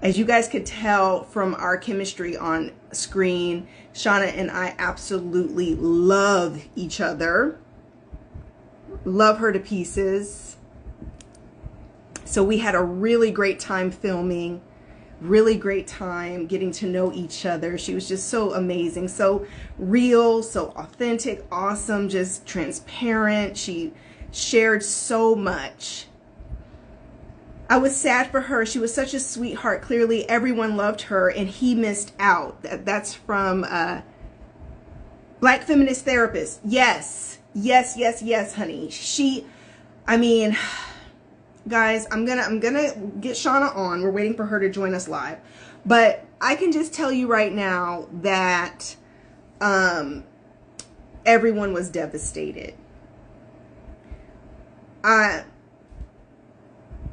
As you guys could tell from our chemistry on screen, Shana and I absolutely love each other. Love her to pieces. So we had a really great time filming, really great time getting to know each other. She was just so amazing, so real, so authentic, awesome, just transparent. She shared so much. I was sad for her. She was such a sweetheart. Clearly everyone loved her and he missed out. That's from Black Feminist Therapist. Yes, yes, yes, yes, honey. I mean, guys, I'm gonna get Shauna on. We're waiting for her to join us live. But I can just tell you right now that everyone was devastated.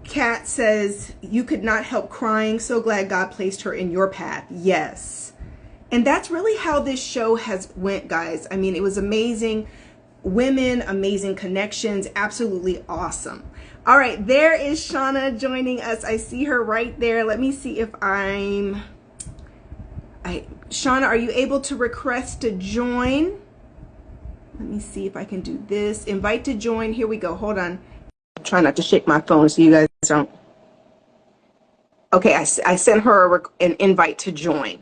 Kat says, you could not help crying. So glad God placed her in your path. Yes. And that's really how this show has went, guys. I mean, it was amazing. Women, amazing connections, absolutely awesome. All right, there is Shana joining us. I see her right there. Let me see if Shana, are you able to request to join? Let me see if I can do this. Invite to join. Here we go. Hold on. I'm trying not to shake my phone so you guys don't. Okay, I sent her an invite to join.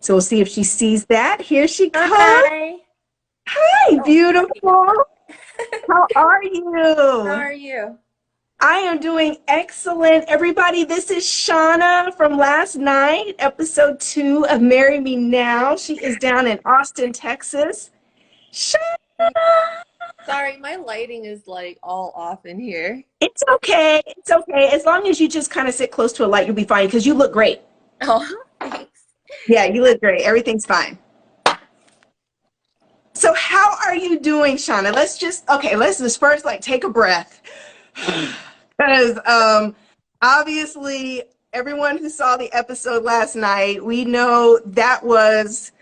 So we'll see if she sees that. Here she comes. Hi. Hi, beautiful. How are you? How are you? I am doing excellent. Everybody, this is Shauna from last night, episode 2 of Marry Me Now. She is down in Austin, Texas. Shauna! Sorry, my lighting is like all off in here. It's okay. It's okay. As long as you just kind of sit close to a light, you'll be fine because you look great. Oh, thanks. Yeah, you look great. Everything's fine. So how are you doing, Shauna? Let's just first like take a breath. Because obviously everyone who saw the episode last night, we know that was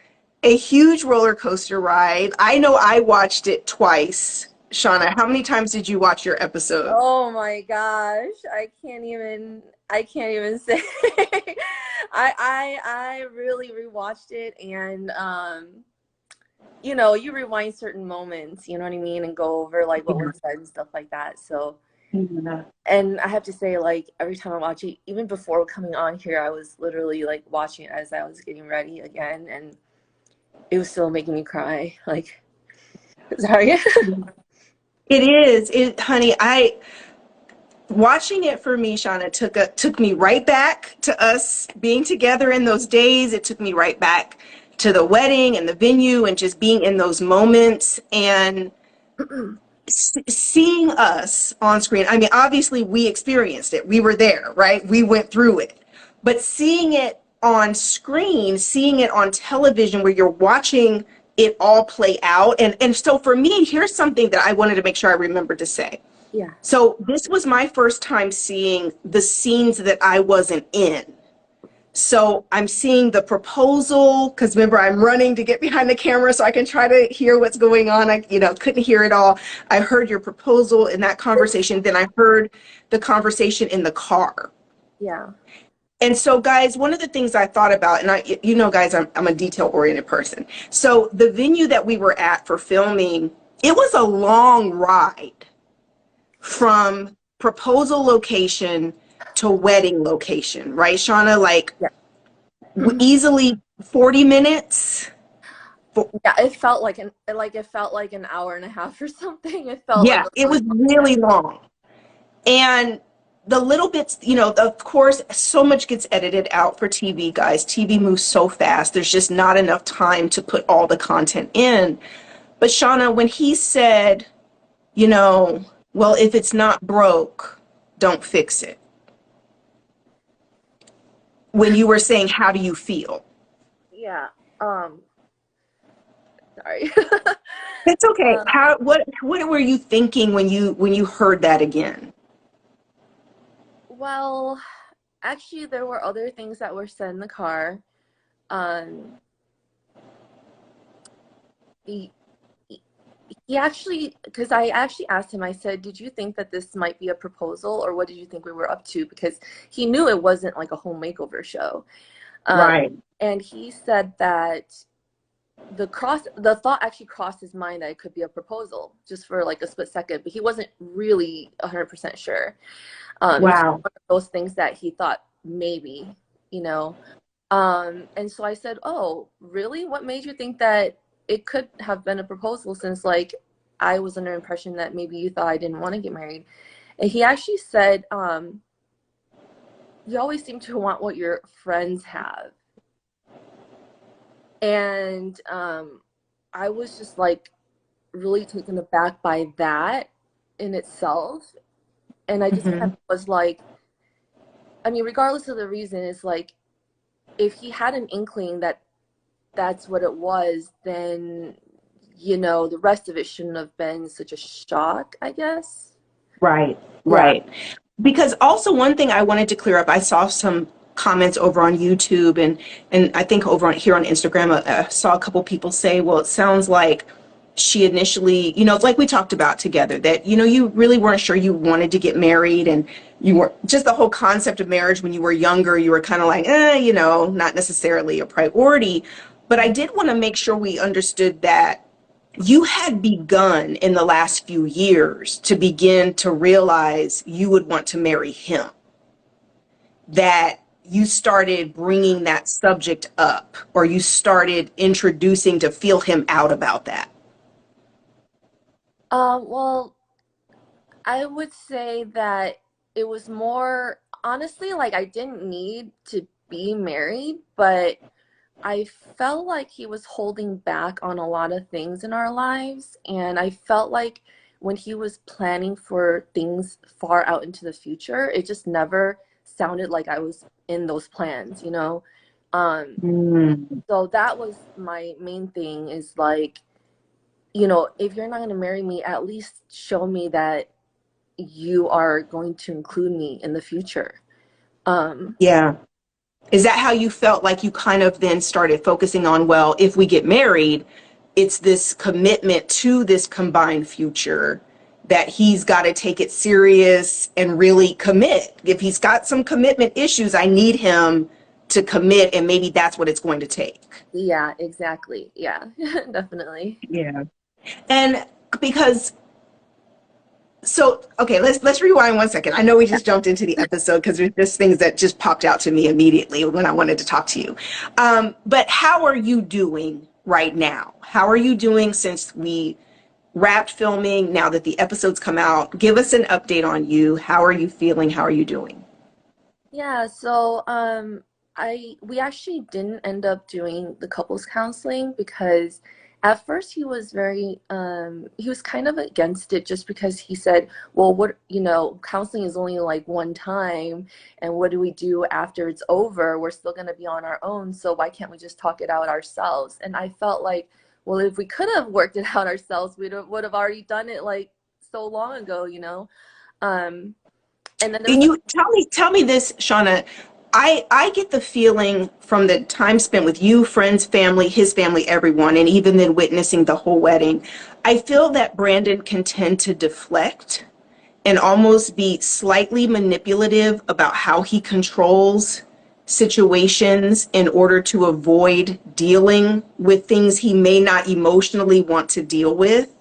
a huge roller coaster ride. I know I watched it twice. Shauna, how many times did you watch your episode? Oh my gosh, I can't even say. I really rewatched it, and you rewind certain moments, you know what I mean, and go over like what was said and stuff like that. So, Yeah. and I have to say, like, every time I watch it, even before coming on here, I was literally like watching it as I was getting ready again, and it was still making me cry. Like, sorry. It is. Honey, watching it for me, Shauna, took me right back to us being together in those days. It took me right back to the wedding and the venue and just being in those moments and seeing us on screen. I mean, obviously we experienced it. We were there, right? We went through it. But seeing it on screen, seeing it on television where you're watching it all play out. And so for me, here's something that I wanted to make sure I remembered to say. Yeah. So this was my first time seeing the scenes that I wasn't in. So I'm seeing the proposal, because remember, I'm running to get behind the camera so I can try to hear what's going on. I, couldn't hear it all. I heard your proposal in that conversation. Then I heard the conversation in the car. Yeah. And so, guys, one of the things I thought about, and guys, I'm a detail-oriented person. So the venue that we were at for filming, it was a long ride from proposal location to wedding location, right, Shauna? Like Yeah. Mhm. easily 40 minutes. Yeah, it felt like an hour and a half or something. It felt like Yeah, a it really was long really time. long. And the little bits, of course, so much gets edited out for TV, guys. TV moves so fast. There's just not enough time to put all the content in. But Shauna, when he said, well, if it's not broke, don't fix it. When you were saying, how do you feel? Yeah. Sorry. It's okay. uh, What were you thinking when you heard that again? well, actually, there were other things that were said in the car. Um, y- y- he actually, because I actually asked him, I said, did you think that this might be a proposal, or what did you think we were up to? Because he knew it wasn't like a home makeover show. Right. And he said that the thought actually crossed his mind that it could be a proposal just for like a split second, but he wasn't really 100% sure. It was Wow. one of those things that he thought maybe, you know. And so I said, "Oh, really? What made you think that it could have been a proposal, since like I was under the impression that maybe you thought I didn't want to get married?" And he actually said, "You always seem to want what your friends have." And I was just like really taken aback by that in itself. And I just kind Hmm. of was like, I mean, regardless of the reason, it's like if he had an inkling that that's what it was, then, the rest of it shouldn't have been such a shock, I guess. Right. Yeah. Right. Because also one thing I wanted to clear up, I saw some comments over on YouTube and I think over on here on Instagram, I saw a couple people say, well, it sounds like she initially, like we talked about together, that, you really weren't sure you wanted to get married and you were just the whole concept of marriage when you were younger, you were kind of like, not necessarily a priority. But I did want to make sure we understood that you had begun in the last few years to begin to realize you would want to marry him, that you started bringing that subject up or you started introducing to feel him out about that. Well, I would say that it was more honestly like I didn't need to be married, but I felt like he was holding back on a lot of things in our lives. And I felt like when he was planning for things far out into the future, it just never sounded like I was in those plans. Um, Mm. so that was my main thing, is like, if you're not going to marry me, at least show me that you are going to include me in the future. Um, Yeah. Is that how you felt like you kind of then started focusing on, well, if we get married, it's this commitment to this combined future that he's got to take it serious and really commit. If he's got some commitment issues, I need him to commit, and maybe that's what it's going to take. yeah, exactly. Yeah, definitely. Yeah. And because okay, let's rewind 1 second. I know we just jumped into the episode because there's just things that just popped out to me immediately when I wanted to talk to you. But how are you doing right now? How are you doing since we wrapped filming? Now that the episodes come out, give us an update on you. How are you feeling? How are you doing? Yeah, so we actually didn't end up doing the couples counseling because at first he was kind of against it, just because he said, well, counseling is only like one time, and what do we do after it's over? We're still going to be on our own, so why can't we just talk it out ourselves? And I felt like, well, if we could have worked it out ourselves, would have already done it like so long ago. Um and then there was And you tell me this, Shauna. I get the feeling from the time spent with you, friends, family, his family, everyone, and even then witnessing the whole wedding, I feel that Brandon can tend to deflect and almost be slightly manipulative about how he controls situations in order to avoid dealing with things he may not emotionally want to deal with.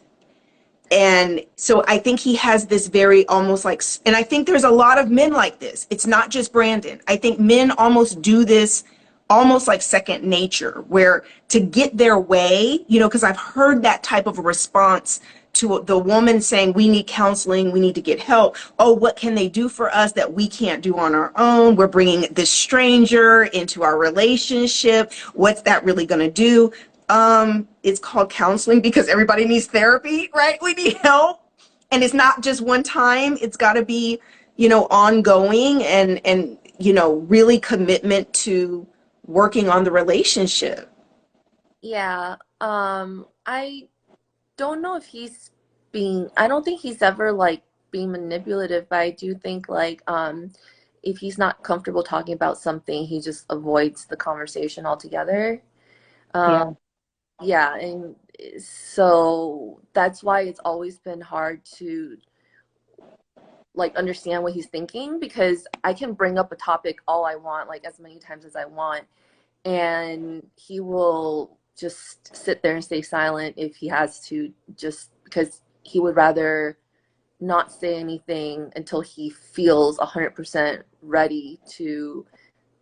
And so I think he has this very almost like, and I think there's a lot of men like this. It's not just Brandon. I think men almost do this almost like second nature, where to get their way, because I've heard that type of a response to the woman saying, we need counseling, we need to get help. Oh, what can they do for us that we can't do on our own? We're bringing this stranger into our relationship. What's that really going to do? It's called counseling because everybody needs therapy, right? We need help. And it's not just one time. It's got to be, ongoing and really commitment to working on the relationship. Yeah, I don't know if I don't think he's ever like being manipulative, but I do think like if he's not comfortable talking about something, he just avoids the conversation altogether. Um, Yeah. yeah, and So that's why it's always been hard to like understand what he's thinking, because I can bring up a topic all I want, like as many times as I want, and he will just sit there and stay silent if he has to, just because he would rather not say anything until he feels 100% ready to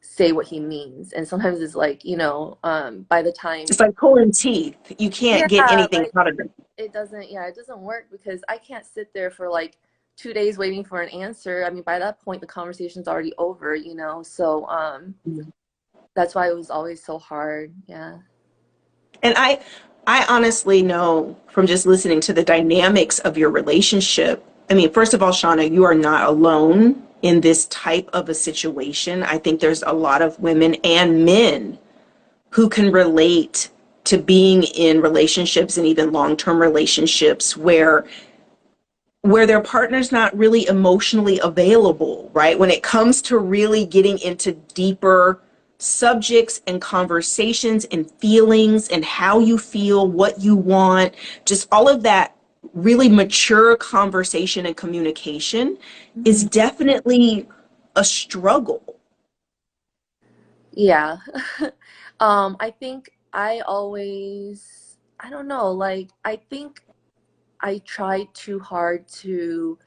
say what he means. And sometimes it's like, by the time, It's like pulling teeth. You can't get yeah, anything like out of them. it doesn't work, because I can't sit there for like 2 days waiting for an answer. I mean, by that point the conversation's already over, so that's why it was always so hard. Yeah. And I honestly know from just listening to the dynamics of your relationship. I mean, first of all, Shauna, you are not alone in this type of a situation. I think there's a lot of women and men who can relate to being in relationships and even long-term relationships where their partner's not really emotionally available, right? When it comes to really getting into deeper subjects and conversations and feelings and how you feel, what you want, just all of that really mature conversation and communication is Mm-hmm. definitely a struggle. Yeah. I think I don't know, like, I think I tried too hard to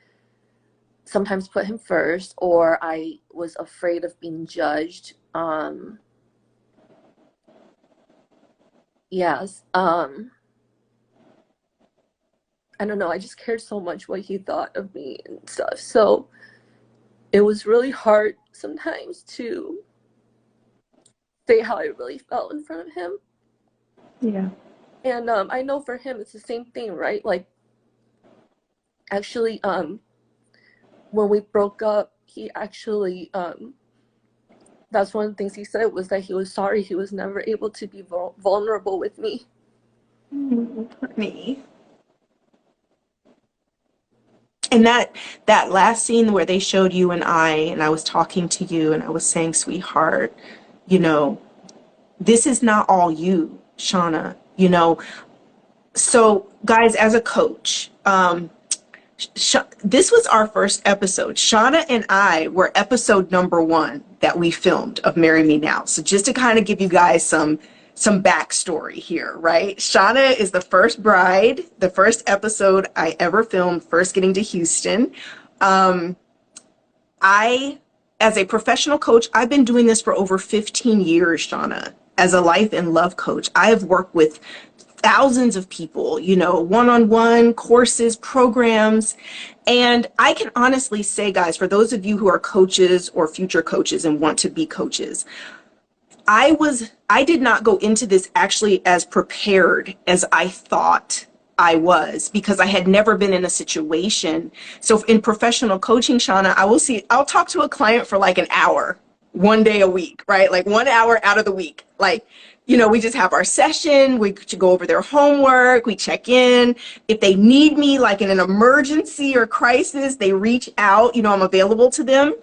sometimes put him first, or I was afraid of being judged. Yes. I don't know, I just cared so much what he thought of me and stuff. So it was really hard sometimes to say how I really felt in front of him. Yeah. And I know for him it's the same thing, right? Like, actually, when we broke up, he actually, that's one of the things he said, was that he was sorry he was never able to be vulnerable with me. Me. And that last scene where they showed you and I was talking to you and I was saying, sweetheart, you know, this is not all you, Shauna, So guys, as a coach, this was our first episode. Shauna and I were episode number 1 that we filmed of Marry Me Now. So just to kind of give you guys some backstory here, right? Shauna is the first bride, the first episode I ever filmed, first getting to Houston. I, as a professional coach, I've been doing this for over 15 years, Shauna. As a life and love coach, I have worked with thousands of people, one-on-one courses, programs. And I can honestly say, guys, for those of you who are coaches or future coaches and want to be coaches, I did not go into this actually as prepared as I thought I was, because I had never been in a situation. So in professional coaching, Shauna, I'll talk to a client for like an hour, one day a week, right? Like 1 hour out of the week. Like, we just have our session. We go over their homework. We check in. If they need me, like in an emergency or crisis, they reach out, I'm available to them.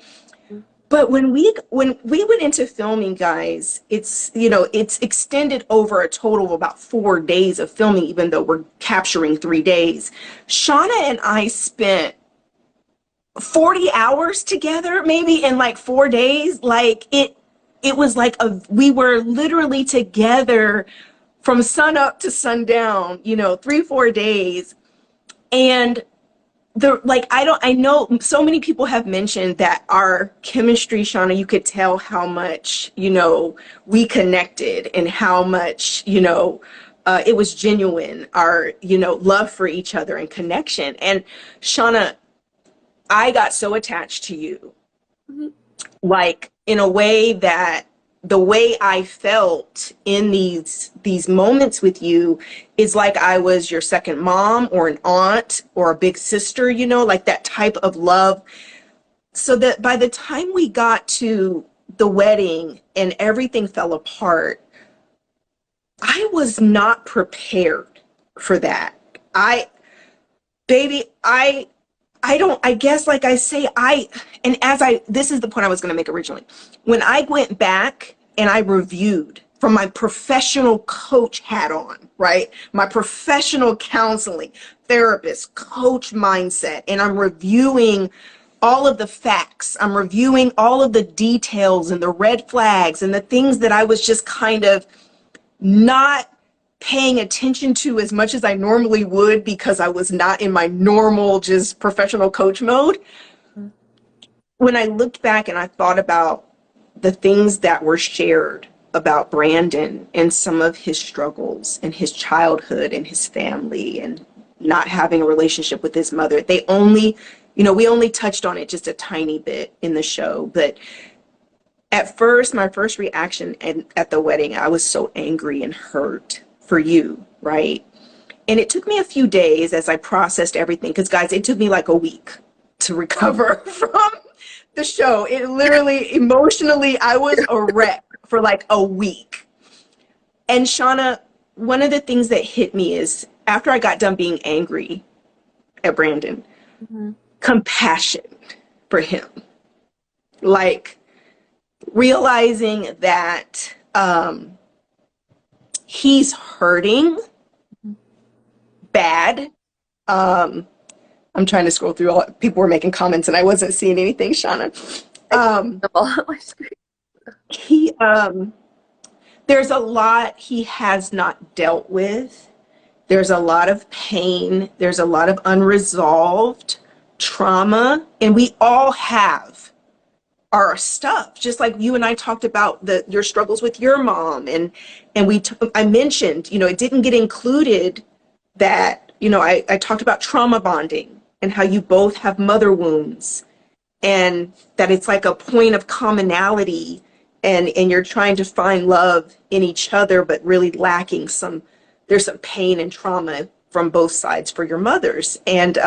But when we went into filming, guys, it's extended over a total of about 4 days of filming, even though we're capturing 3 days. Shauna and I spent 40 hours together, maybe in like 4 days. Like it was like we were literally together from sun up to sundown, 3, 4 days. And I know so many people have mentioned that our chemistry, Shauna, you could tell how much, we connected and how much, it was genuine, our, love for each other and connection. And Shauna, I got so attached to you, Mm-hmm. like in a way that the way I felt in these moments with you is like I was your second mom or an aunt or a big sister, like that type of love. So that by the time we got to the wedding and everything fell apart, I was not prepared for that. Baby, I don't, I guess, like I say, this is the point I was going to make originally. When I went back and I reviewed from my professional coach hat on, right? My professional counseling, therapist, coach mindset, and I'm reviewing all of the facts. I'm reviewing all of the details and the red flags and the things that I was just kind of not paying attention to as much as I normally would because I was not in my normal just professional coach mode. When I looked back and I thought about the things that were shared about Brandon and some of his struggles and his childhood and his family and not having a relationship with his mother, they only, we only touched on it just a tiny bit in the show. But at first, my first reaction at the wedding, I was so angry and hurt for you, right? And it took me a few days as I processed everything, because guys, it took me like a week to recover from the show. It literally, emotionally, I was a wreck for like a week. And Shana, one of the things that hit me is after I got done being angry at Brandon, compassion for him. Like realizing that he's hurting bad. I'm trying to scroll through all people were making comments and I wasn't seeing anything, Shana. He there's a lot he has not dealt with. There's a lot of pain. There's a lot of unresolved trauma, and we all have our stuff. Just like you and I talked about your struggles with your mom, and I mentioned, it didn't get included that, I talked about trauma bonding and how you both have mother wounds, and that it's like a point of commonality, and you're trying to find love in each other, but really lacking there's some pain and trauma from both sides for your mothers. And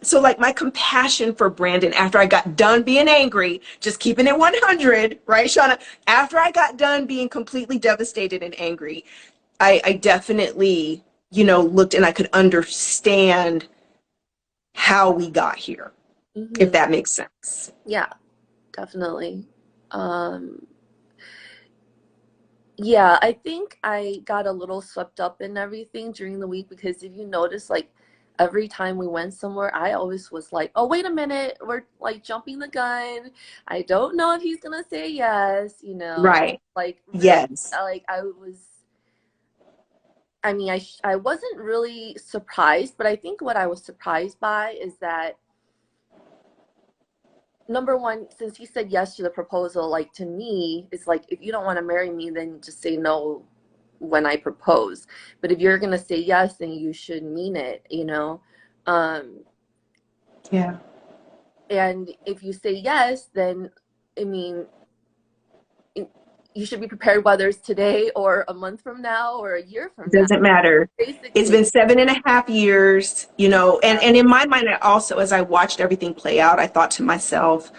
so like my compassion for Brandon after I got done being angry, just keeping it 100, right, Shana? After I got done being completely devastated and angry, I definitely, looked and I could understand how we got here, if that makes sense. Yeah, definitely. Yeah, I think I got a little swept up in everything during the week because if you notice, like every time we went somewhere, I always was like, oh, wait a minute, we're like jumping the gun. I don't know if he's gonna say yes, Right. Like, really, Yes. like I wasn't really surprised, but I think what I was surprised by is that number one, since he said yes to the proposal, like to me, it's like if you don't want to marry me, then just say no when I propose. But if you're gonna say yes, then you should mean it, Yeah. And if you say yes, then you should be prepared whether it's today or a month from now or a year from now. Doesn't matter. Basically, It's been 7.5 years, and in my mind, I also, as I watched everything play out, I thought to myself,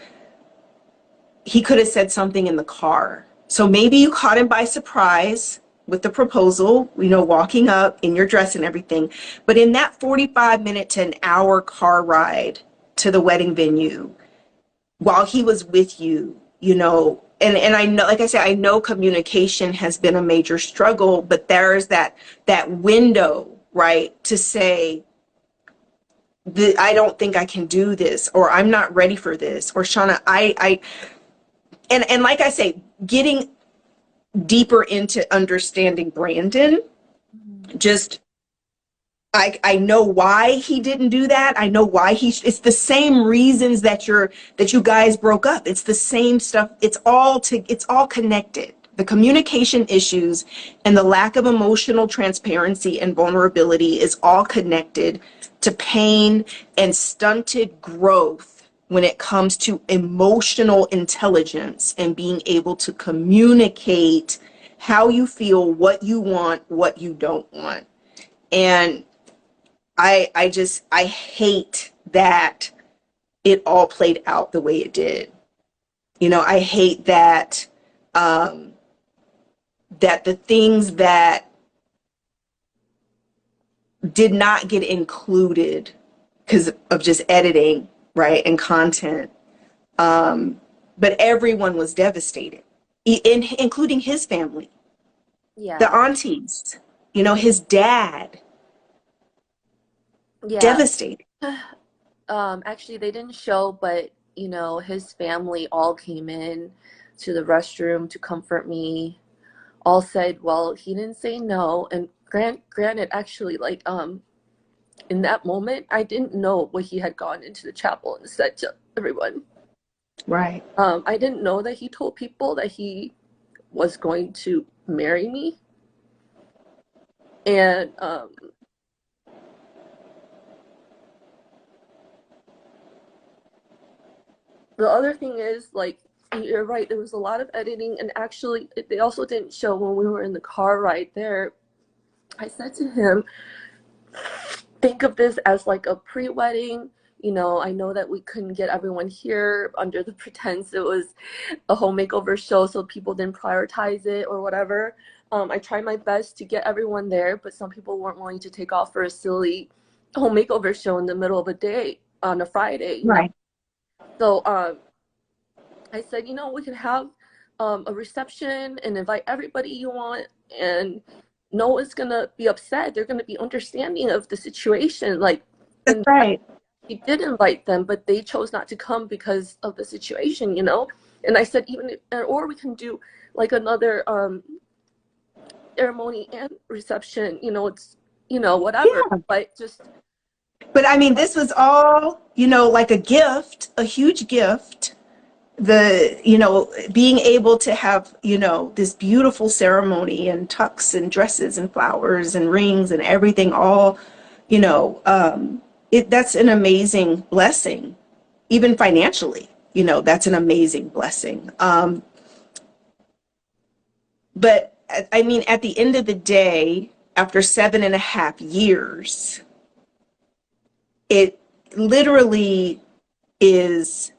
he could have said something in the car. So maybe you caught him by surprise with the proposal, walking up in your dress and everything. But in that 45-minute to an hour car ride to the wedding venue, while he was with you, and I know, like I said, I know communication has been a major struggle, but there's that window, right, to say, I don't think I can do this, or I'm not ready for this, or Shana, and like I say, getting deeper into understanding Brandon, just I know why he didn't do that. I know why it's the same reasons that you guys broke up. It's the same stuff. It's all connected. The communication issues and the lack of emotional transparency and vulnerability is all connected to pain and stunted growth when it comes to emotional intelligence and being able to communicate how you feel, what you want, what you don't want. And I hate that it all played out the way it did. I hate that that the things that did not get included because of just editing, right, and content, but everyone was devastated, including his family. the Yeah. aunties, you know, his dad, Yeah. devastating. Actually, they didn't show, but his family all came in to the restroom to comfort me. All said, well, he didn't say no. And granted, actually, like, in that moment, I didn't know what he had gone into the chapel and said to everyone. Right. I didn't know that he told people that he was going to marry me. And the other thing is, like, you're right, there was a lot of editing, and actually, they also didn't show when we were in the car right there. I said to him, think of this as like a pre-wedding. I know that we couldn't get everyone here under the pretense it was a home makeover show, so people didn't prioritize it or whatever. I tried my best to get everyone there, but some people weren't willing to take off for a silly home makeover show in the middle of a day on a Friday. Right. So I said, we could have a reception and invite everybody you want, and no one's gonna be upset. They're gonna be understanding of the situation. Like, That's and right. he did invite them, but they chose not to come because of the situation. And I said, or we can do like another ceremony and reception. It's whatever, Yeah. but just But I mean, this was all, you know, like a gift, a huge gift. Being able to have, you know, this beautiful ceremony and tux and dresses and flowers and rings and everything, all, you know, that's an amazing blessing, even financially, you know, that's an amazing blessing. But I mean, at the end of the day, after 7.5 years, it literally is,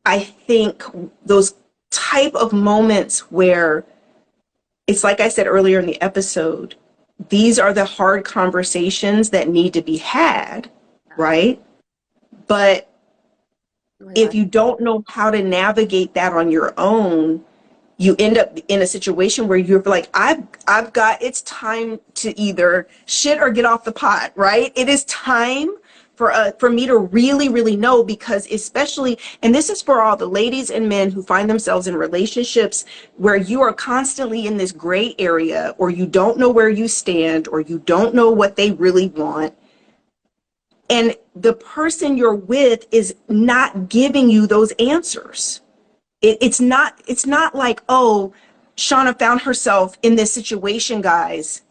I think, those type of moments where it's like I said earlier in the episode, these are the hard conversations that need to be had, right? But oh my if God. you don't know how to navigate that on your own, you end up in a situation where you're like, I've got, it's time to either shit or get off the pot, right? It is time for me to really, really know, because especially, and this is for all the ladies and men who find themselves in relationships where you are constantly in this gray area, or you don't know where you stand, or you don't know what they really want. And the person you're with is not giving you those answers. It's not like, oh, Shana found herself in this situation, guys,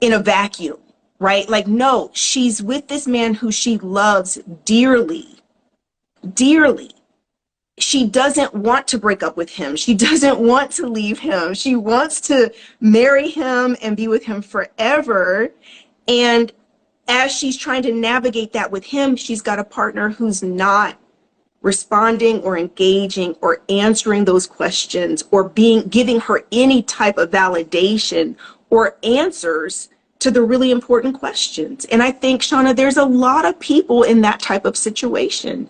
in a vacuum, right? Like, no, she's with this man who she loves dearly, dearly. She doesn't want to break up with him. She doesn't want to leave him. She wants to marry him and be with him forever. And as she's trying to navigate that with him, she's got a partner who's not responding or engaging or answering those questions, or giving her any type of validation or answers to the really important questions. And I think, Shauna, there's a lot of people in that type of situation.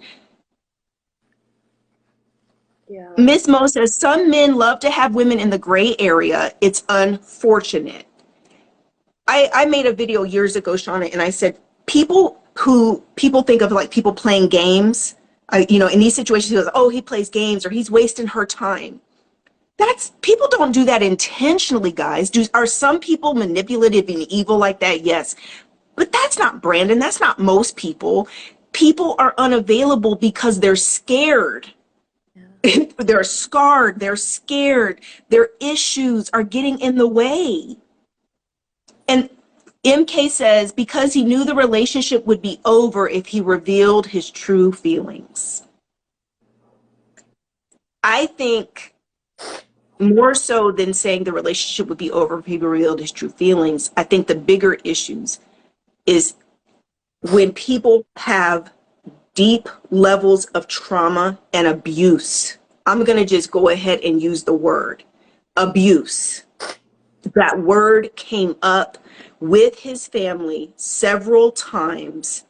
Yeah. Miss Mo says some men love to have women in the gray area. It's unfortunate. I made a video years ago, Shauna, and I said people think of like people playing games. In these situations, he goes, oh, he plays games, or he's wasting her time. That's, people don't do that intentionally, guys. Are some people manipulative and evil like that? Yes. But that's not Brandon. That's not most people. People are unavailable because they're scared. Yeah. They're scarred. They're scared. Their issues are getting in the way. And MK says because he knew the relationship would be over if he revealed his true feelings. I think more so than saying the relationship would be over if he revealed his true feelings, I think the bigger issues is when people have deep levels of trauma and abuse. I'm going to just go ahead and use the word abuse. That word came up with his family several times.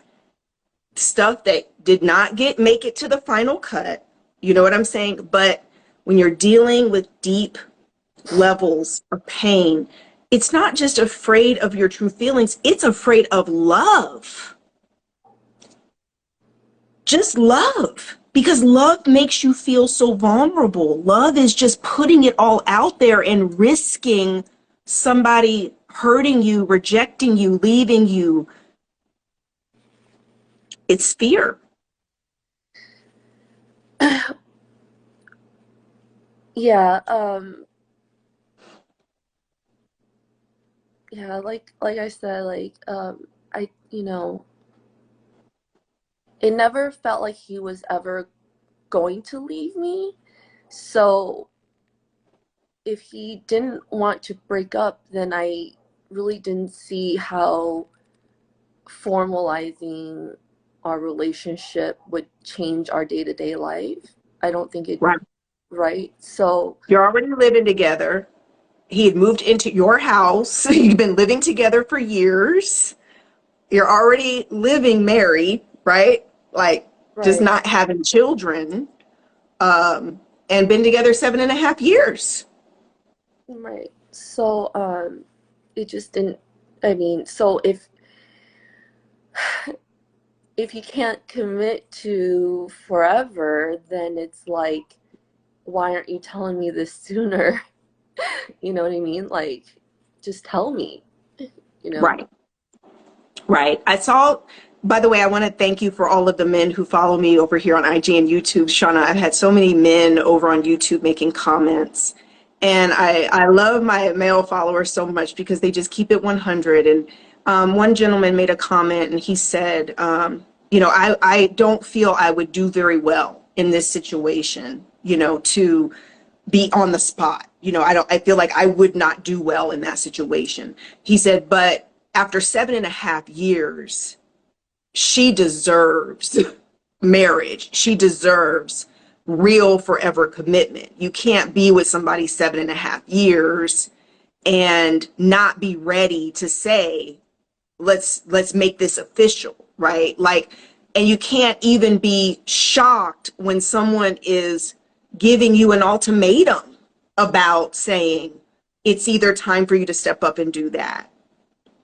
Stuff that did not make it to the final cut. You know what I'm saying? But when you're dealing with deep levels of pain. It's not just afraid of your true feelings, it's afraid of love. Just love. Because love makes you feel so vulnerable. Love is just putting it all out there and risking somebody hurting you, rejecting you, leaving you. It's fear. Yeah, yeah, like I said, like I it never felt like he was ever going to leave me. So if he didn't want to break up, then I really didn't see how formalizing our relationship would change our day-to-day life. I don't think it, Right. right? So, You're already living together. He had moved into your house. You've been living together for years. You're already living married, right? Like just right, not having children, and been together 7.5 years. right. So, it just didn't, I mean, so if you can't commit to forever, then it's like, why aren't you telling me this sooner? You know what I mean? Like, just tell me, you know? Right. Right. I saw, by the way, I want to thank you for all of the men who follow me over here on IG and YouTube. Shauna, I've had so many men over on YouTube making comments. And I love my male followers so much because they just keep it 100. And one gentleman made a comment and he said, I don't feel I would do very well in this situation, to be on the spot. I feel like I would not do well in that situation. He said, but after 7.5 years, she deserves marriage. She deserves real forever commitment. You can't be with somebody 7.5 years and not be ready to say, let's make this official, right? Like, and you can't even be shocked when someone is giving you an ultimatum about saying it's either time for you to step up and do that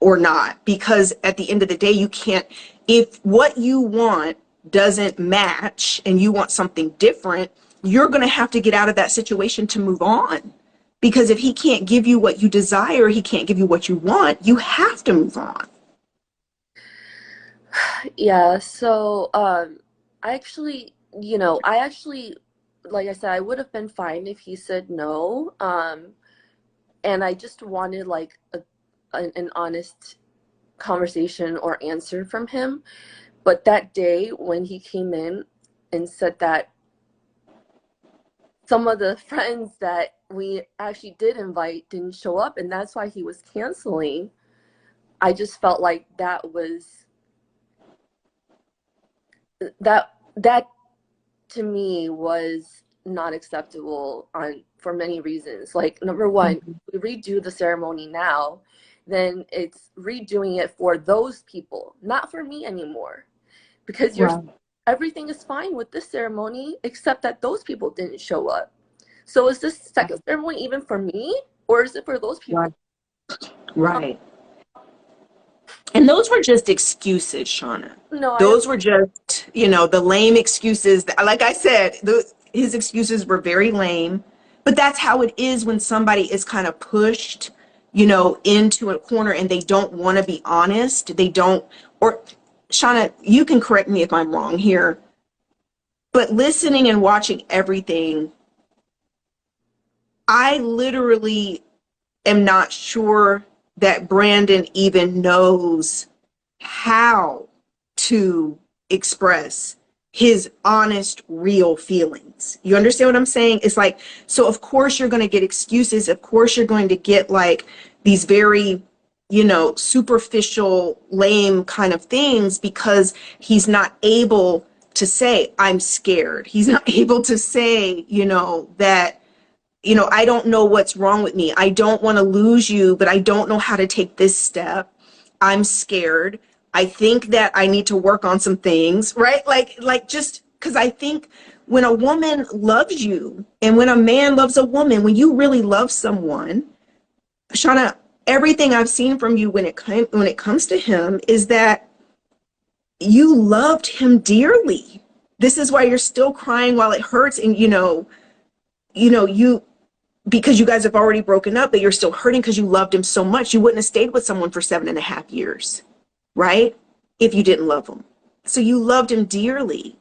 or not, because at the end of the day, you can't, if what you want doesn't match and you want something different, you're going to have to get out of that situation to move on. Because if he can't give you what you desire, he can't give you what you want, you have to move on. Yeah, so I actually, like I said, I would have been fine if he said no. And I just wanted like an honest conversation or answer from him. But that day when he came in and said that some of the friends that we actually did invite didn't show up and that's why he was canceling, I just felt like that to me was not acceptable on for many reasons. Like, number one, we redo the ceremony now, then it's redoing it for those people, not for me anymore, because Right. everything is fine with this ceremony except that those people didn't show up. So is this second ceremony even for me, or is it for those Right. people? Right. And those were just excuses, Shauna. No, I Those were just, the lame excuses. Like I said, his excuses were very lame. But that's how it is when somebody is kind of pushed, into a corner and they don't want to be honest. They don't, or Shauna, you can correct me if I'm wrong here, but listening and watching everything, I literally am not sure that Brandon even knows how to express his honest, real feelings. You understand what I'm saying? It's like, so of course you're going to get excuses. Of course you're going to get like these very, superficial, lame kind of things because he's not able to say, I'm scared. He's not able to say, that I don't know what's wrong with me. I don't want to lose you, but I don't know how to take this step. I'm scared. I think that I need to work on some things, right? Like just because I think when a woman loves you and when a man loves a woman, when you really love someone, Shauna, everything I've seen from you when it comes to him is that you loved him dearly. This is why you're still crying while it hurts, and you because you guys have already broken up, but you're still hurting because you loved him so much. You wouldn't have stayed with someone for 7.5 years, right? If you didn't love him. So you loved him dearly.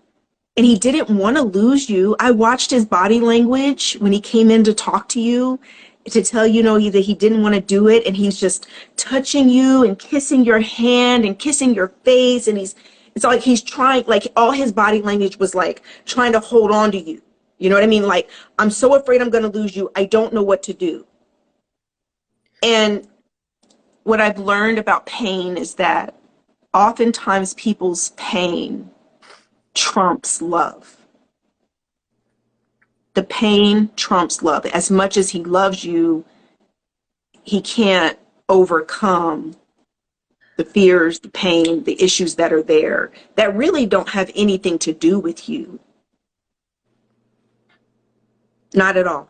And he didn't want to lose you. I watched his body language when he came in to talk to you, to tell that he didn't want to do it. And he's just touching you and kissing your hand and kissing your face. And it's like he's trying, like all his body language was like trying to hold on to you. You know what I mean? Like, I'm so afraid I'm going to lose you. I don't know what to do. And what I've learned about pain is that oftentimes people's pain trumps love. The pain trumps love. As much as he loves you, he can't overcome the fears, the pain, the issues that are there that really don't have anything to do with you. Not at all.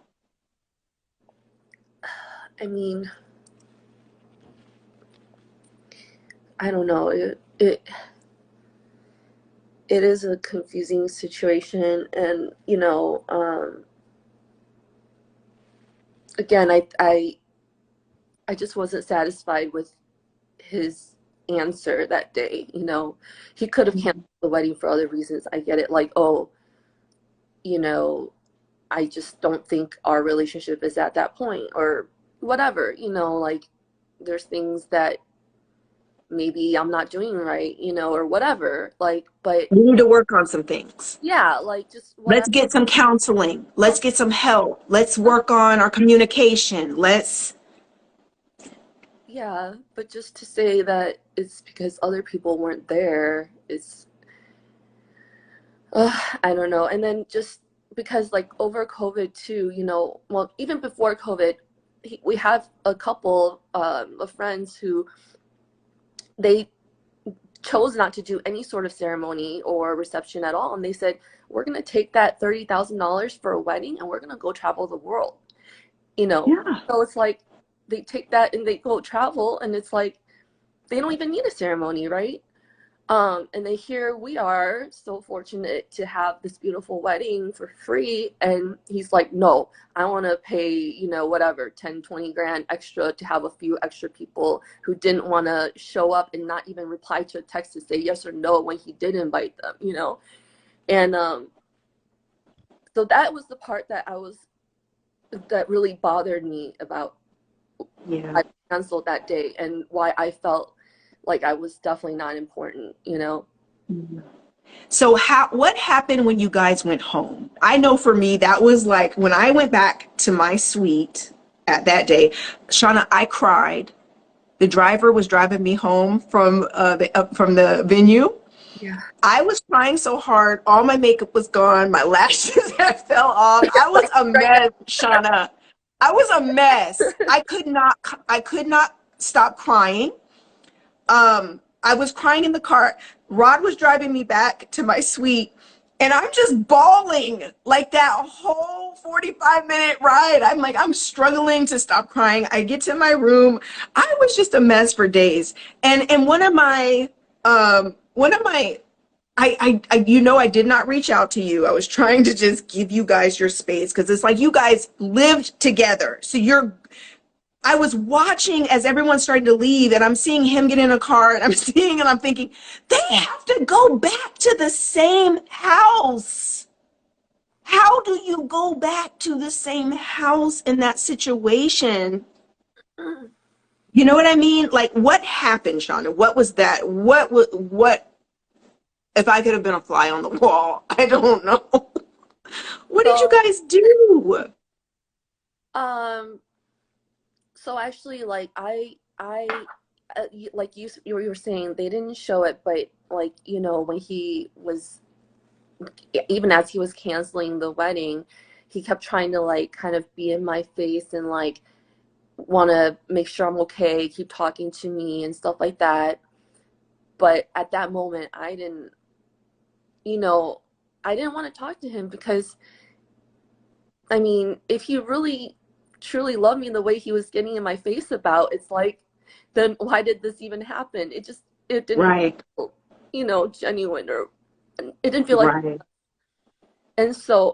I mean, I don't know. It is a confusing situation, and again, I just wasn't satisfied with his answer that day. He could have canceled the wedding for other reasons. I get it, like, oh, I just don't think our relationship is at that point, or whatever. Like, there's things that maybe I'm not doing right, or whatever. Like, but We need to work on some things. yeah, like, just Let's whatever. get some counseling. Let's get some help. Let's work on our communication. Yeah, but just to say that it's because other people weren't there, I don't know. And then just because, like, over COVID too, well, even before COVID, we have a couple of friends who they chose not to do any sort of ceremony or reception at all. And they said, we're going to take that $30,000 for a wedding and we're going to go travel the world. Yeah. So it's like they take that and they go travel, and it's like they don't even need a ceremony, right? And then here we are, so fortunate to have this beautiful wedding for free. And he's like, no, I want to pay, whatever, 10, 20 grand extra to have a few extra people who didn't want to show up and not even reply to a text to say yes or no when he did invite them. And so that was the part that really bothered me about Yeah. I canceled that day, and why I felt like I was definitely not important. So what happened when you guys went home? I know for me, that was like when I went back to my suite at that day, Shauna, I cried. The driver was driving me home from the venue. Yeah. I was crying so hard, all my makeup was gone, my lashes had fell off. I was a Right now. mess, Shauna. I was a mess. I could not stop crying. I was crying in the car. Rod was driving me back to my suite, and I'm just bawling like that whole 45-minute ride. I'm struggling to stop crying. I get to my room. I was just a mess for days. And one of my I did not reach out to you. I was trying to just give you guys your space because it's like you guys lived together. So I was watching as everyone's starting to leave, and I'm seeing him get in a car, and I'm thinking, they have to go back to the same house. How do you go back to the same house in that situation? You know what I mean? Like, what happened, Shonda? What was that? What, if I could have been a fly on the wall? I don't know. What did you So, guys do? um, so actually, like, like you were saying, they didn't show it, but, like, when he was, even as he was canceling the wedding, he kept trying to, like, kind of be in my face and, like, want to make sure I'm okay, keep talking to me and stuff like that. But at that moment, I didn't, you know, I didn't want to talk to him because, I mean, if he really truly loved me the way he was getting in my face about, it's like, then why did this even happen? It didn't Right. feel, genuine, or it didn't feel like. Right. And so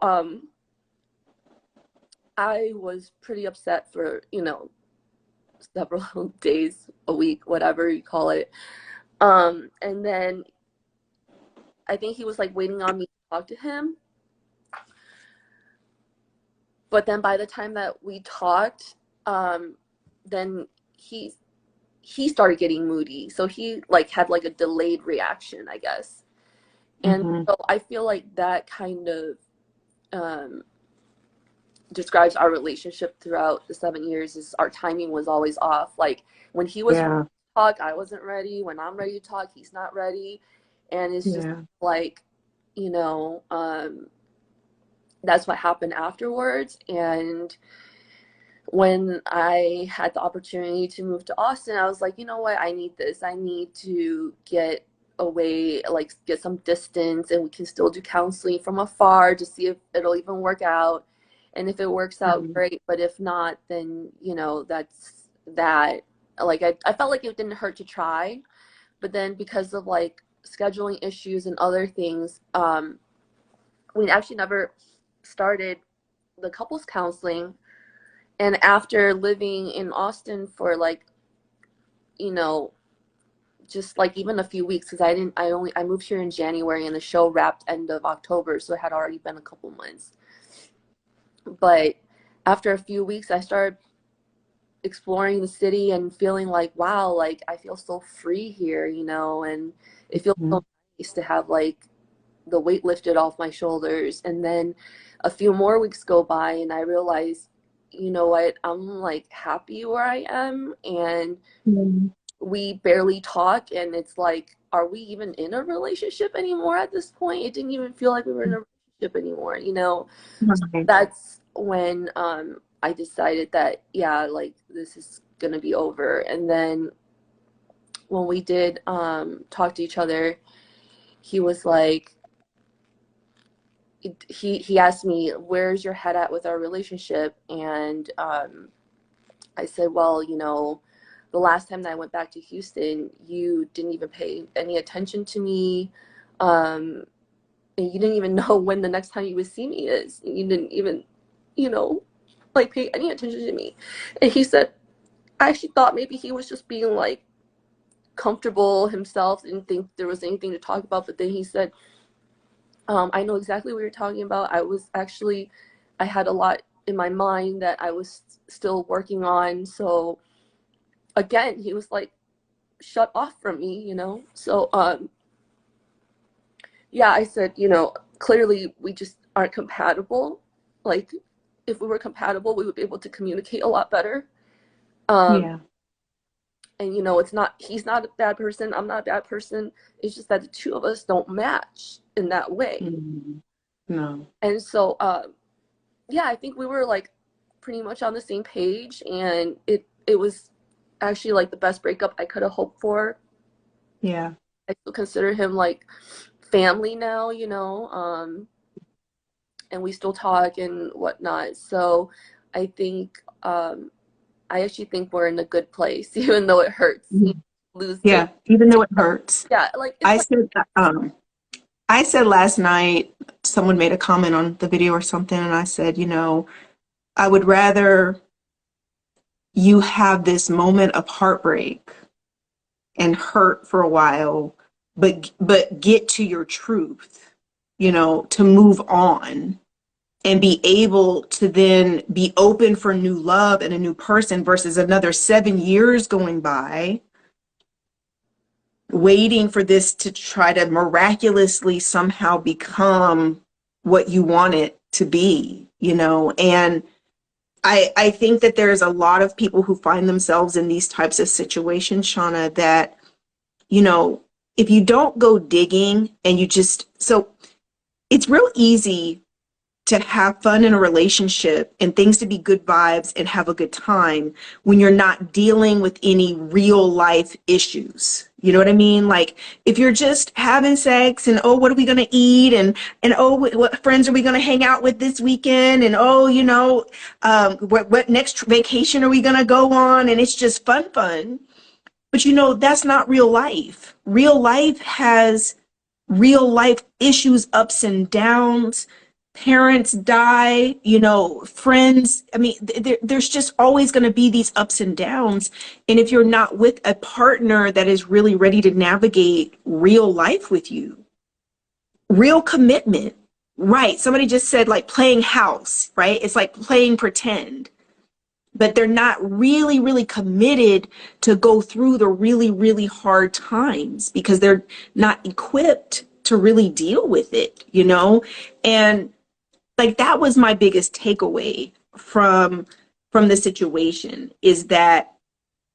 I was pretty upset for, several days, a week, whatever you call it. And then I think he was like waiting on me to talk to him. But then by the time that we talked, then he started getting moody. So he like had like a delayed reaction, I guess. And Mm-hmm. so I feel like that kind of um, describes our relationship throughout the 7 years. Is our timing was always off. Like when he was ready Yeah. to talk, I wasn't ready. When I'm ready to talk, he's not ready. And it's just Yeah. like, that's what happened afterwards. And when I had the opportunity to move to Austin, I was like, you know what? I need this. I need to get away, like get some distance, and we can still do counseling from afar to see if it'll even work out. And if it works out, Mm-hmm. great. But if not, then, that's that. Like, I felt like it didn't hurt to try. But then because of like scheduling issues and other things, we actually never started the couples counseling. And after living in Austin for like, you know, just like even a few weeks, because I moved here in January and the show wrapped end of October, so it had already been a couple months. But after a few weeks, I started exploring the city and feeling like, wow, like I feel so free here, and it feels so nice to have like the weight lifted off my shoulders. And then a few more weeks go by and I realize, you know what, I'm like happy where I am, and Mm-hmm. we barely talk, and it's like, are we even in a relationship anymore at this point? It didn't even feel like we were in a relationship anymore. Right. That's when I decided that, yeah, like this is gonna be over. And then when we did talk to each other, he was like, he asked me, where's your head at with our relationship? And I said, well, the last time that I went back to Houston, you didn't even pay any attention to me. And you didn't even know when the next time you would see me is. You didn't even, like pay any attention to me. And he said, I actually thought maybe he was just being like comfortable himself, didn't think there was anything to talk about. But then he said, I know exactly what you're talking about. I had a lot in my mind that I was still working on. So again, he was like, shut off from me. So, yeah, I said, clearly we just aren't compatible. Like, if we were compatible, we would be able to communicate a lot better. Um, Yeah. and he's not a bad person. I'm not a bad person. It's just that the two of us don't match in that way. Mm-hmm. No. And so, yeah, I think we were like pretty much on the same page, and it was actually like the best breakup I could have hoped for. Yeah. I still consider him like family now, and we still talk and whatnot. So I think I actually think we're in a good place, even though it hurts. Mhm. Lose it. Yeah. Even though it hurts. Yeah, like it's I like, said, I said last night, someone made a comment on the video or something, and I said, I would rather you have this moment of heartbreak and hurt for a while, but get to your truth, to move on and be able to then be open for new love and a new person versus another 7 years going by waiting for this to try to miraculously somehow become what you want it to be. And I think that there's a lot of people who find themselves in these types of situations, Shauna, that, if you don't go digging and so it's real easy to have fun in a relationship and things to be good vibes and have a good time when you're not dealing with any real life issues. You know what I mean? Like if you're just having sex and, oh, what are we going to eat? And oh, what friends are we going to hang out with this weekend? And oh, what next vacation are we going to go on? And it's just fun. But that's not real life. Real life has real life issues, ups and downs. Parents die, friends. I mean, there's just always going to be these ups and downs. And if you're not with a partner that is really ready to navigate real life with you, real commitment, right? Somebody just said like playing house, right? It's like playing pretend, but they're not really, really committed to go through the really, really hard times because they're not equipped to really deal with it, And like that was my biggest takeaway from the situation, is that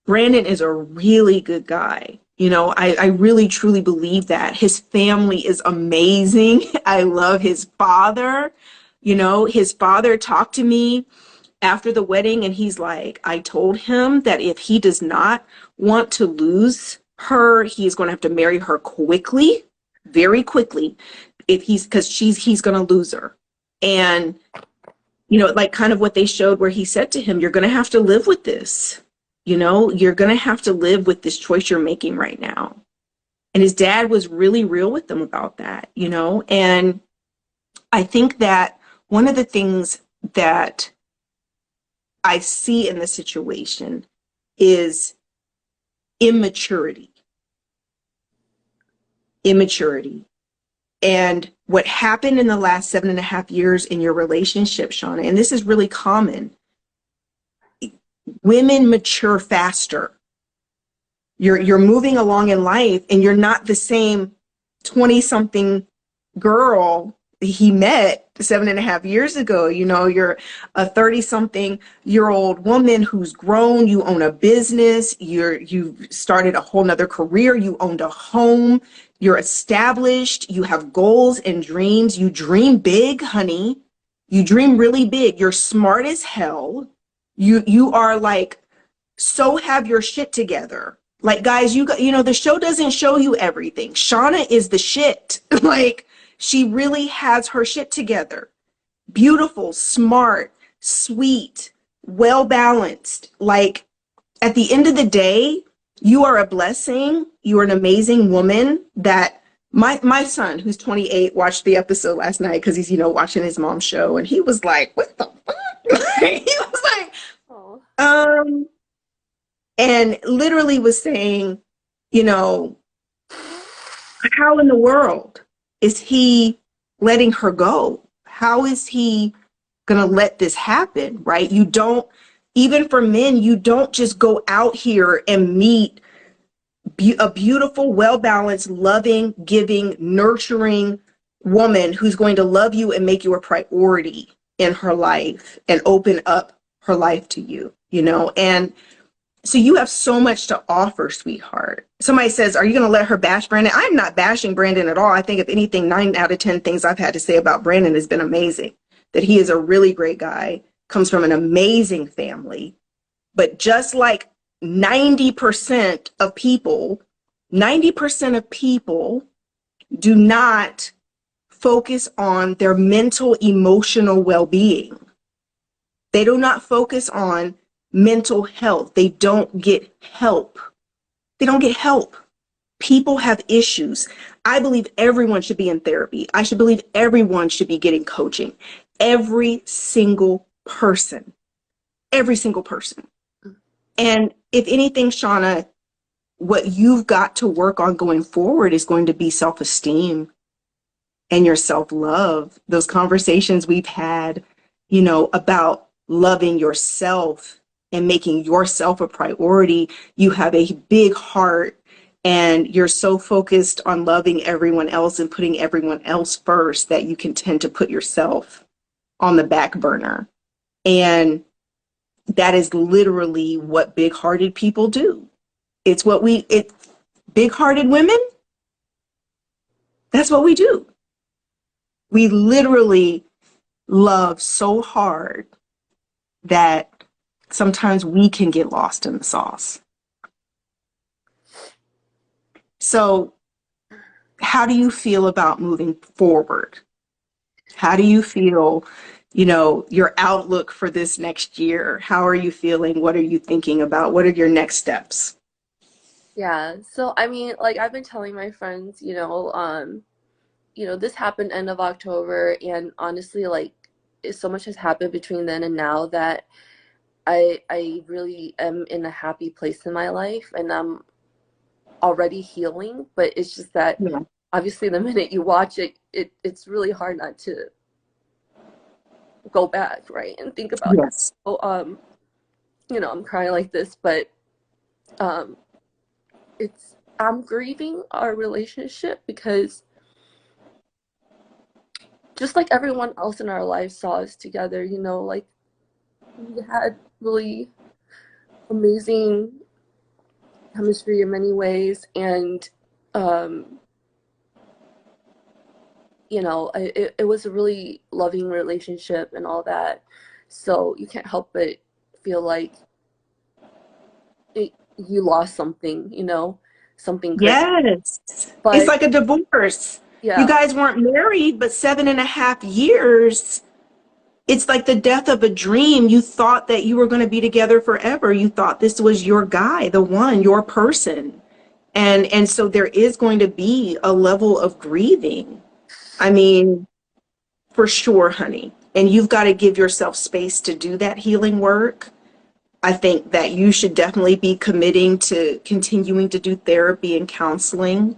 Brandon is a really good guy. I really truly believe that. His family is amazing. I love his father. His father talked to me after the wedding, and he's like, I told him that if he does not want to lose her, he's going to have to marry her quickly, very quickly, because he's going to lose her. And like kind of what they showed, where he said to him, you're going to have to live with this. You're going to have to live with this choice you're making right now. And his dad was really real with them about that, and I think that one of the things that I see in the situation is immaturity. And what happened in the last 7.5 years in your relationship, Shana, and this is really common, women mature faster. You're moving along in life and you're not the same 20-something girl he met 7.5 years ago. You're a 30-something-year-old woman who's grown. You own a business. You've started a whole nother career. You owned a home. You're established. You have goals and dreams. You dream big, honey. You dream really big. You're smart as hell. You are like, so have your shit together. Like, guys, the show doesn't show you everything. Shana is the shit. Like, she really has her shit together. Beautiful, smart, sweet, well-balanced. Like, at the end of the day, you are a blessing. You are an amazing woman that my son, who's 28, watched the episode last night because he's, watching his mom's show. And he was like, what the fuck? He was like, oh. And literally was saying, how in the world is he letting her go? How is he going to let this happen, right? You don't, even for men, you don't just go out here and meet a beautiful, well-balanced, loving, giving, nurturing woman who's going to love you and make you a priority in her life and open up her life to you, And so you have so much to offer, sweetheart. Somebody says, are you going to let her bash Brandon? I'm not bashing Brandon at all. I think if anything, 9 out of 10 things I've had to say about Brandon has been amazing. That he is a really great guy, comes from an amazing family. But just like 90% of people do not focus on their mental, emotional well-being. They do not focus on mental health. They don't get help. People have issues. I believe everyone should be in therapy. I should believe everyone should be getting coaching. Every single person. And if anything, Shana, what you've got to work on going forward is going to be self-esteem and your self-love. Those conversations we've had, about loving yourself and making yourself a priority. You have a big heart and you're so focused on loving everyone else and putting everyone else first that you can tend to put yourself on the back burner. And that is literally what big-hearted people do. It's big-hearted women, that's what we do. We literally love so hard that sometimes we can get lost in the sauce. So how do you feel about moving forward? How do you feel, your outlook for this next year? How are you feeling? What are you thinking about? What are your next steps? Yeah. So I mean, like I've been telling my friends, this happened end of October, and honestly, like so much has happened between then and now that I really am in a happy place in my life, and I'm already healing. But it's just that Yeah. obviously the minute you watch it, it's really hard not to go back, right, and think about it. Yes. So, I'm crying like this, but um, it's I'm grieving our relationship because just like everyone else in our life saw us together, like we had really amazing chemistry in many ways, and um, it was a really loving relationship and all that. So you can't help but feel like you lost something, something great. Yes. It's But like a divorce. You yeah, guys weren't married, but 7.5 years. It's like the death of a dream. You thought that you were going to be together forever. You thought this was your guy, the one, your person. And so there is going to be a level of grieving. I mean, for sure, honey. And you've got to give yourself space to do that healing work. I think that you should definitely be committing to continuing to do therapy and counseling.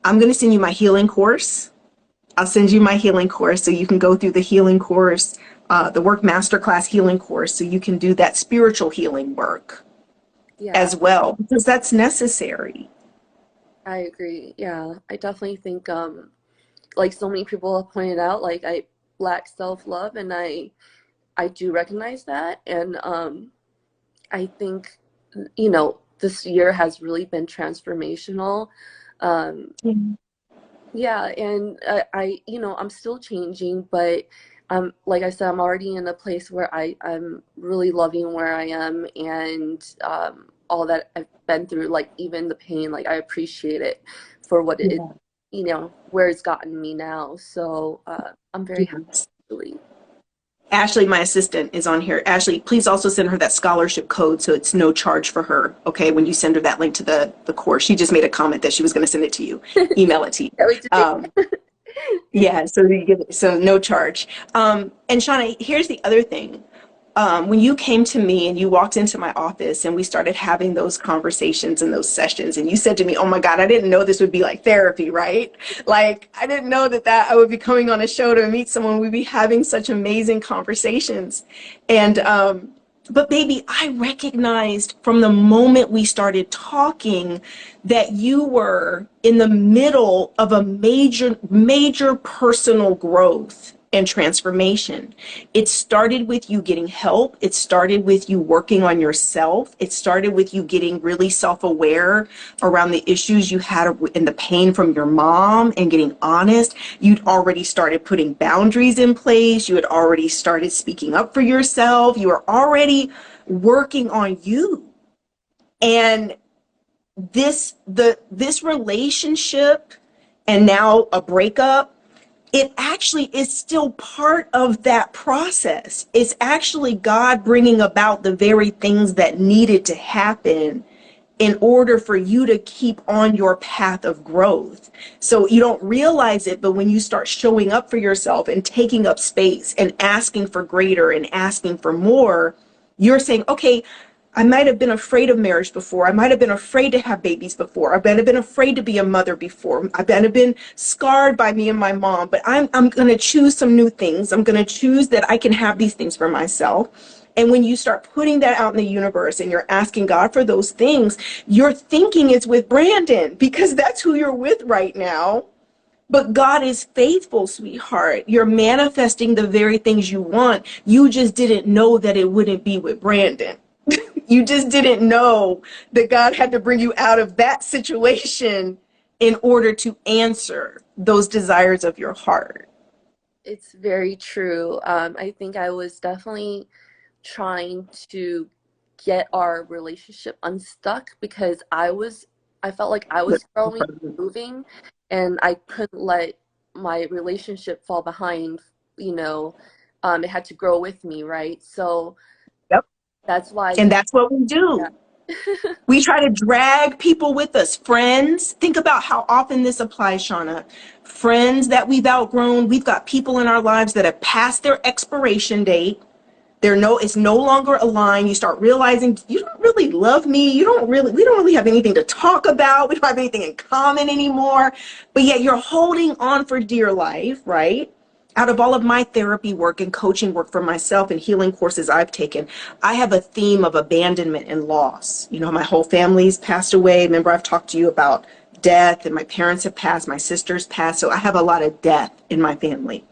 I'm going to send you my healing course. I'll send you my healing course so you can go through the healing course, the work masterclass healing course, so you can do that spiritual healing work yeah, as well, because that's necessary. I agree. Yeah, I definitely think like so many people have pointed out, like I lack self-love, and I do recognize that. And I think this year has really been transformational. Um Mhm. yeah, and I'm still changing, but like I said, I'm already in a place where I'm really loving where I am, and all that I've been through, like even the pain, like I appreciate it for what it, Yeah. where it's gotten me now. So I'm very happy, Yes. actually. Ashley, my assistant, is on here. Ashley, please also send her that scholarship code so it's no charge for her. Okay, when you send her that link to the course, she just made a comment that she was going to send it to you. Email it to you. Yeah, we did. Um, Yeah, so you give so no charge. And Shauna, here's the other thing. When you came to me and you walked into my office and we started having those conversations and those sessions, and you said to me, "Oh my God, I didn't know this would be like therapy, right? Like I didn't know that I would be coming on a show to meet someone. We'd be having such amazing conversations." And but baby, I recognized from the moment we started talking that you were in the middle of a major, major personal growth and transformation. It started with you getting help. It started with you working on yourself. It started with you getting really self-aware around the issues you had and the pain from your mom and getting honest. You'd already started putting boundaries in place. You had already started speaking up for yourself. You were already working on you. And this relationship and now a breakup, it actually is still part of that process. It's actually God bringing about the very things that needed to happen in order for you to keep on your path of growth. So you don't realize it, but when you start showing up for yourself and taking up space and asking for greater and asking for more, you're saying, okay, I might have been afraid of marriage before. I might have been afraid to have babies before. I might have been afraid to be a mother before. I might have been scarred by me and my mom, but I'm going to choose some new things. I'm going to choose that I can have these things for myself. And when you start putting that out in the universe and you're asking God for those things, your thinking is with Brandon because that's who you're with right now. But God is faithful, sweetheart. You're manifesting the very things you want. You just didn't know that it wouldn't be with Brandon. You just didn't know that God had to bring you out of that situation in order to answer those desires of your heart. It's very true. I think I was definitely trying to get our relationship unstuck because I was I felt like I was growing, moving, and I couldn't let my relationship fall behind, you know. It had to grow with me, right? So Yep. that's why, And that's what we yeah. do. We try to drag people with us. Friends, think about how often this applies, Shauna. Friends that we've outgrown, we've got people in our lives that have passed their expiration date. It's no longer a line. You start realizing you don't really love me. We don't really have anything to talk about. We don't have anything in common anymore. But yet you're holding on for dear life, right? Out of all of my therapy work and coaching work for myself and healing courses I've taken, I have a theme of abandonment and loss. You know, my whole family's passed away. Remember, I've talked to you about death, and my parents have passed, my sisters passed. So I have a lot of death in my family.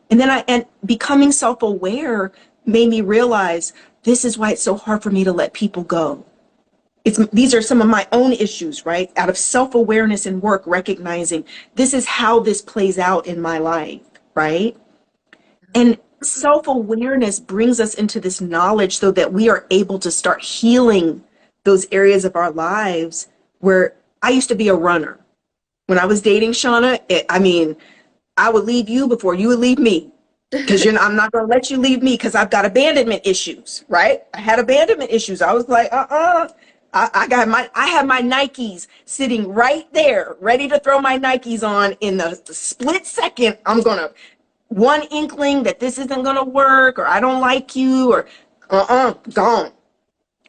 And becoming self-aware made me realize this is why it's so hard for me to let people go. These are some of my own issues, right? Out of self-awareness and work, recognizing this is how this plays out in my life, right? And self-awareness brings us into this knowledge so that we are able to start healing those areas of our lives where I used to be a runner. When I was dating Shauna, I would leave you before you would leave me. Because I'm not going to let you leave me because I've got abandonment issues, right? I had abandonment issues. I was like, I have my Nikes sitting right there, ready to throw my Nikes on in the split second. I'm going to, one inkling that this isn't going to work, or I don't like you, or gone,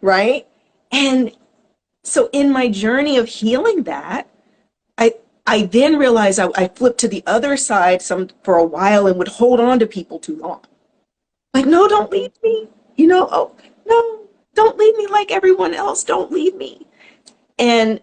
right? And so in my journey of healing that, I then realized I flipped to the other side for a while and would hold on to people too long. Like, no, don't leave me. Oh, no, don't leave me like everyone else. Don't leave me. And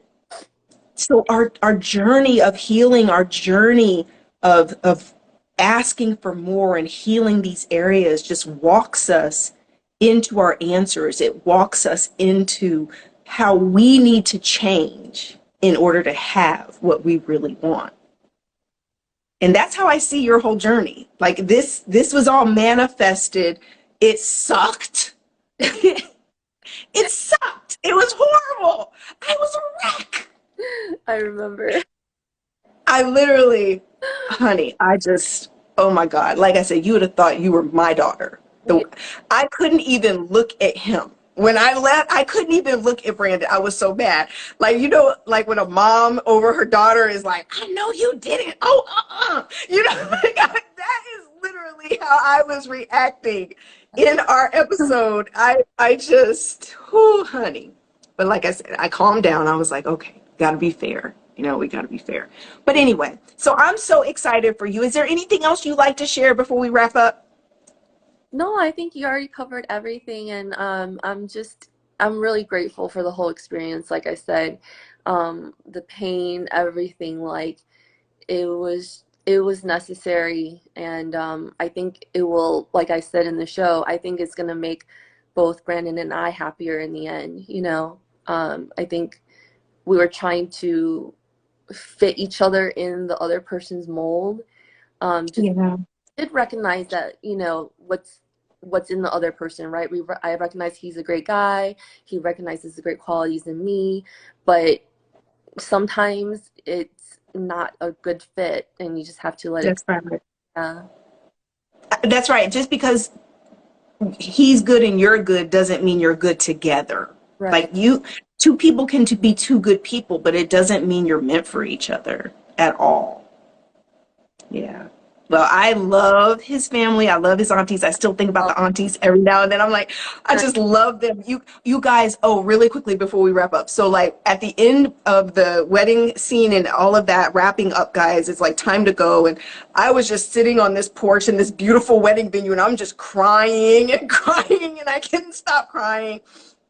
so our journey of healing, our journey of asking for more and healing these areas just walks us into our answers. It walks us into how we need to change in order to have what we really want. And that's how I see your whole journey. Like this was all manifested. It sucked. It sucked. It was horrible. I was a wreck. I remember. I literally, honey, oh my God. Like I said, you would have thought you were my daughter. Yeah. I couldn't even look at him. When I left, I couldn't even look at Brandon. I was so bad. Like, like when a mom over her daughter is like, I know you didn't. Oh, like, that is literally how I was reacting in our episode. I just, whoo, honey. But like I said, I calmed down. I was like, okay, gotta be fair. We gotta be fair. But anyway, so I'm so excited for you. Is there anything else you'd like to share before we wrap up? No, I think you already covered everything, and I'm really grateful for the whole experience. Like I said, the pain, everything, like it was necessary, and I think it will, like I said in the show, I think it's gonna make both Brandon and I happier in the end. I think we were trying to fit each other in the other person's mold. Just Yeah. did recognize that, what's in the other person, right? I recognize he's a great guy. He recognizes the great qualities in me, but sometimes it's not a good fit, and you just have to let it That's right. go. That's right. Just because he's good and you're good doesn't mean you're good together. Right. Like two people can be two good people, but it doesn't mean you're meant for each other at all. Yeah. Well, I love his family. I love his aunties. I still think about Oh, the aunties every now and then. I'm like, I just love them. You guys, oh, really quickly before we wrap up. So like at the end of the wedding scene and all of that wrapping up, guys, it's like time to go. And I was just sitting on this porch in this beautiful wedding venue, and I'm just crying and crying, and I couldn't stop crying.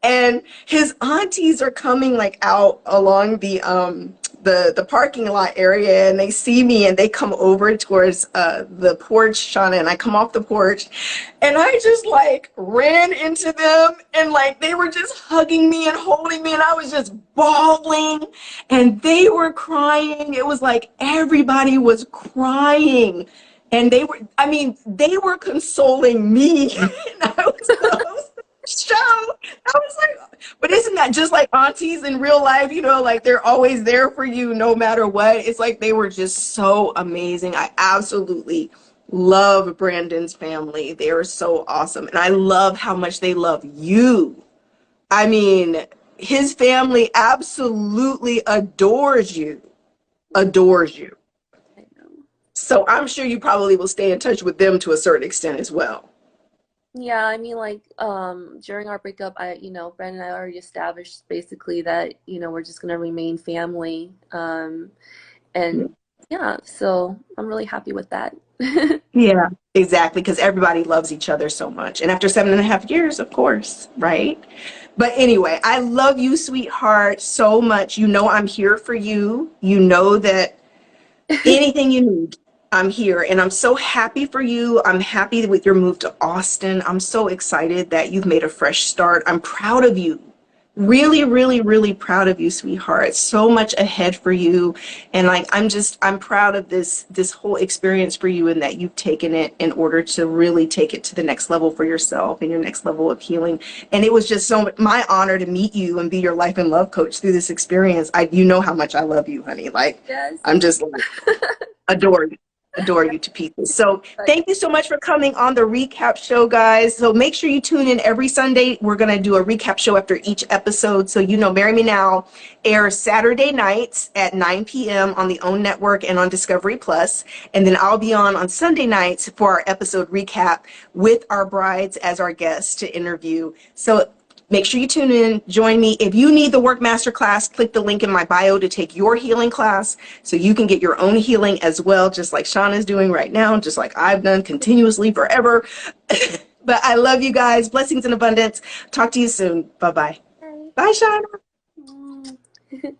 And his aunties are coming like out along the parking lot area, and they see me and they come over towards the porch, Shauna, and I come off the porch, and I just like ran into them, and like they were just hugging me and holding me, and I was just bawling, and they were crying. It was like everybody was crying, and they were consoling me. And I was the host of the show. I was like, but isn't just like aunties in real life, you know, like they're always there for you no matter what. It's like they were just so amazing. I absolutely love Brandon's family. They are so awesome. And I love how much they love you. I mean, his family absolutely adores you, adores you. I know. So I'm sure you probably will stay in touch with them to a certain extent as well. Yeah, I mean, like, during our breakup, Brandon and I already established basically that, we're just gonna remain family. And yeah, so I'm really happy with that. Yeah, exactly, because everybody loves each other so much. And after 7.5 years, of course, right? But anyway, I love you, sweetheart, so much. You know I'm here for you. You know that anything you need, I'm here. And I'm so happy for you. I'm happy with your move to Austin. I'm so excited that you've made a fresh start. I'm proud of you. Really, really, really proud of you, sweetheart. So much ahead for you. And like I'm proud of this whole experience for you and that you've taken it in order to really take it to the next level for yourself and your next level of healing. And it was just my honor to meet you and be your life and love coach through this experience. You know how much I love you, honey. Like Yes. I'm just like adore you, adore you to pieces. So Like, thank you so much for coming on the recap show, guys. So make sure you tune in every Sunday. We're going to do a recap show after each episode. So you know Marry Me Now airs Saturday nights at 9 p.m. on the OWN network and on Discovery Plus. And then I'll be on Sunday nights for our episode recap with our brides as our guests to interview. So make sure you tune in, join me. If you need the Work Masterclass, click the link in my bio to take your healing class so you can get your own healing as well, just like Shana is doing right now, just like I've done continuously forever. But I love you guys. Blessings and abundance. Talk to you soon. Bye-bye. okay. Bye, Shana. Mm.